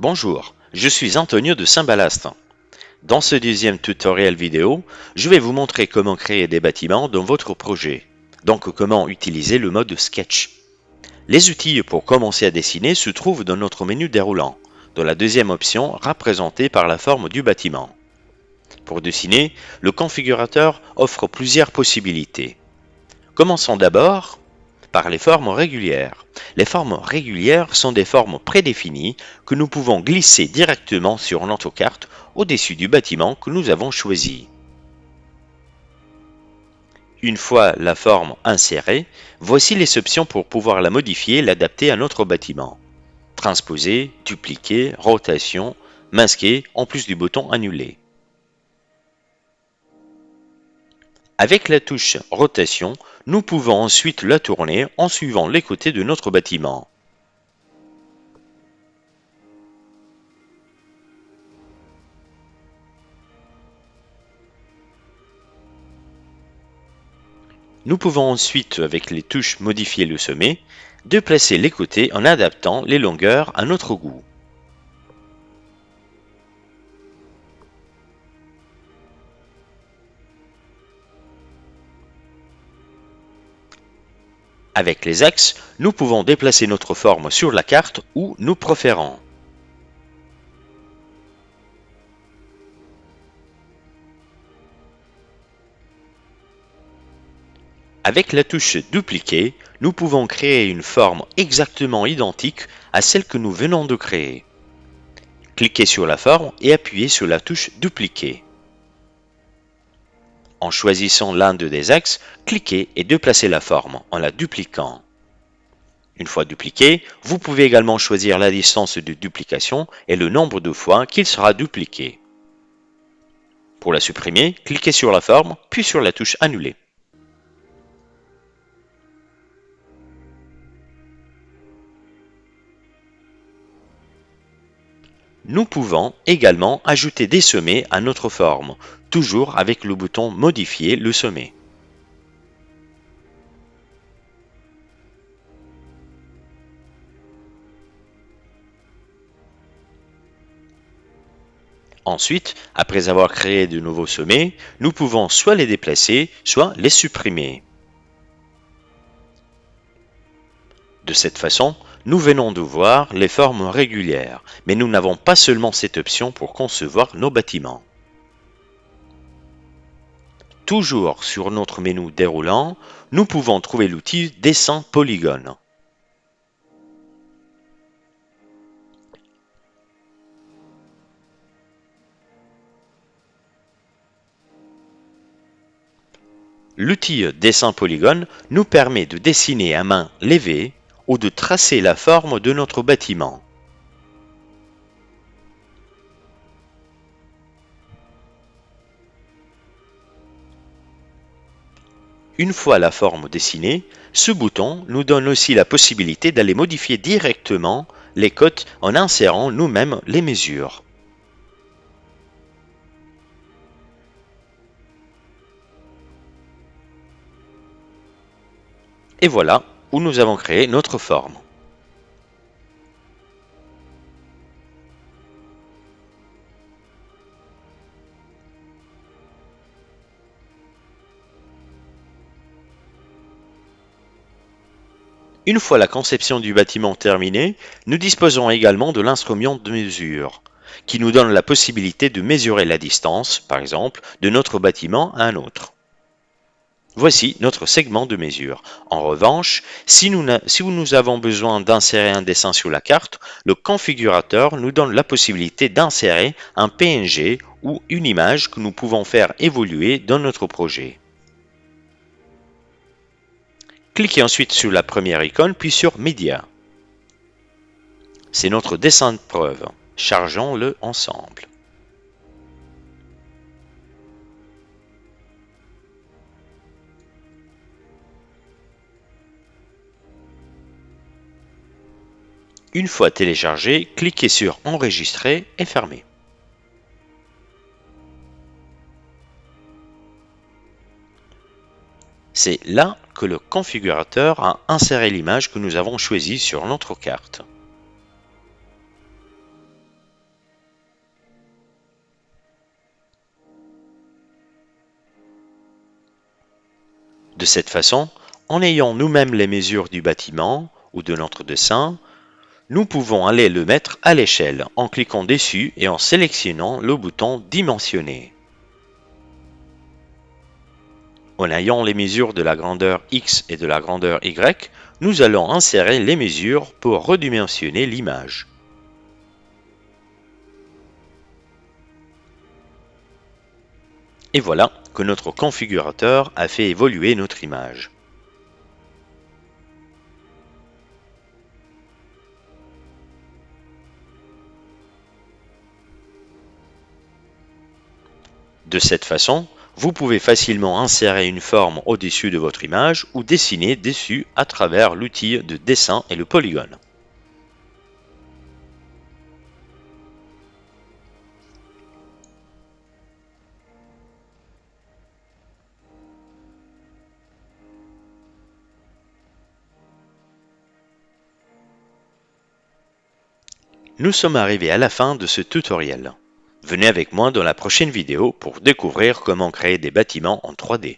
Bonjour, je suis Antonio de Saint-Balast. Dans ce deuxième tutoriel vidéo, je vais vous montrer comment créer des bâtiments dans votre projet. Donc comment utiliser le mode Sketch. Les outils pour commencer à dessiner se trouvent dans notre menu déroulant, dans la deuxième option représentée par la forme du bâtiment. Pour dessiner, le configurateur offre plusieurs possibilités. Commençons d'abord par les formes régulières. Les formes régulières sont des formes prédéfinies que nous pouvons glisser directement sur notre carte au-dessus du bâtiment que nous avons choisi. Une fois la forme insérée, voici les options pour pouvoir la modifier et l'adapter à notre bâtiment. Transposer, dupliquer, rotation, masquer, en plus du bouton annuler. Avec la touche rotation, nous pouvons ensuite la tourner en suivant les côtés de notre bâtiment. Nous pouvons ensuite, avec les touches modifier le sommet, déplacer les côtés en adaptant les longueurs à notre goût. Avec les axes, nous pouvons déplacer notre forme sur la carte où nous préférons. Avec la touche dupliquer, nous pouvons créer une forme exactement identique à celle que nous venons de créer. Cliquez sur la forme et appuyez sur la touche dupliquer. En choisissant l'un des axes, cliquez et déplacez la forme en la dupliquant. Une fois dupliqué, vous pouvez également choisir la distance de duplication et le nombre de fois qu'il sera dupliqué. Pour la supprimer, cliquez sur la forme, puis sur la touche Annuler. Nous pouvons également ajouter des sommets à notre forme, toujours avec le bouton Modifier le sommet. Ensuite, après avoir créé de nouveaux sommets, nous pouvons soit les déplacer, soit les supprimer. De cette façon, nous venons de voir les formes régulières, mais nous n'avons pas seulement cette option pour concevoir nos bâtiments. Toujours sur notre menu déroulant, nous pouvons trouver l'outil Dessin polygone. L'outil Dessin polygone nous permet de dessiner à main levée ou de tracer la forme de notre bâtiment. Une fois la forme dessinée, ce bouton nous donne aussi la possibilité d'aller modifier directement les côtes en insérant nous-mêmes les mesures. Et voilà où nous avons créé notre forme. Une fois la conception du bâtiment terminée, nous disposons également de l'instrument de mesure, qui nous donne la possibilité de mesurer la distance, par exemple, de notre bâtiment à un autre. Voici notre segment de mesure. En revanche, si nous avons besoin d'insérer un dessin sur la carte, le configurateur nous donne la possibilité d'insérer un PNG ou une image que nous pouvons faire évoluer dans notre projet. Cliquez ensuite sur la première icône, puis sur Média. C'est notre dessin de preuve. Chargeons-le ensemble. Une fois téléchargé, cliquez sur Enregistrer et fermez. C'est là que le configurateur a inséré l'image que nous avons choisie sur notre carte. De cette façon, en ayant nous-mêmes les mesures du bâtiment ou de notre dessin, nous pouvons aller le mettre à l'échelle en cliquant dessus et en sélectionnant le bouton Dimensionner. En ayant les mesures de la grandeur X et de la grandeur Y, nous allons insérer les mesures pour redimensionner l'image. Et voilà que notre configurateur a fait évoluer notre image. De cette façon, vous pouvez facilement insérer une forme au-dessus de votre image ou dessiner dessus à travers l'outil de dessin et le polygone. Nous sommes arrivés à la fin de ce tutoriel. Venez avec moi dans la prochaine vidéo pour découvrir comment créer des bâtiments en 3D.